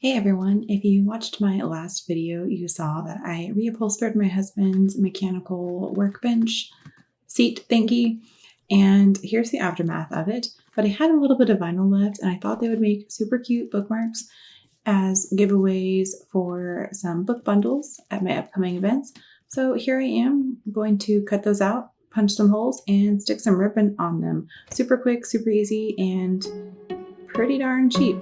Hey everyone, if you watched my last video, you saw that I reupholstered my husband's mechanical workbench seat thingy, and here's the aftermath of it. But I had a little bit of vinyl left, and I thought they would make super cute bookmarks as giveaways for some book bundles at my upcoming events. So here I am going to cut those out, punch some holes, and stick some ribbon on them. Super quick, super easy, and pretty darn cheap.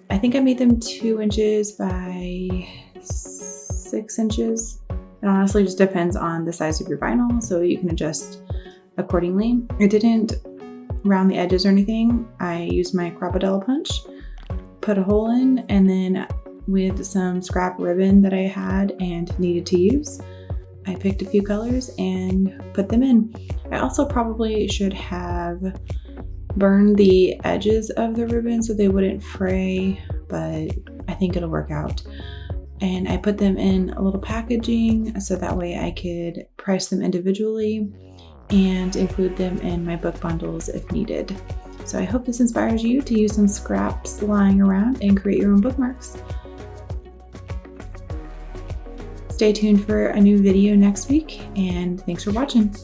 I think I made them 2 inches by 6 inches. It honestly just depends on the size of your vinyl, so you can adjust accordingly. I didn't round the edges or anything. I used my crocodile punch, put a hole in, and then with some scrap ribbon that I had and needed to use, I picked a few colors and put them in. I also probably should have burned the edges of the ribbon so they wouldn't fray, but I think it'll work out. And I put them in a little packaging so that way I could price them individually and include them in my book bundles if needed. So I hope this inspires you to use some scraps lying around and create your own bookmarks. Stay tuned for a new video next week, and thanks for watching.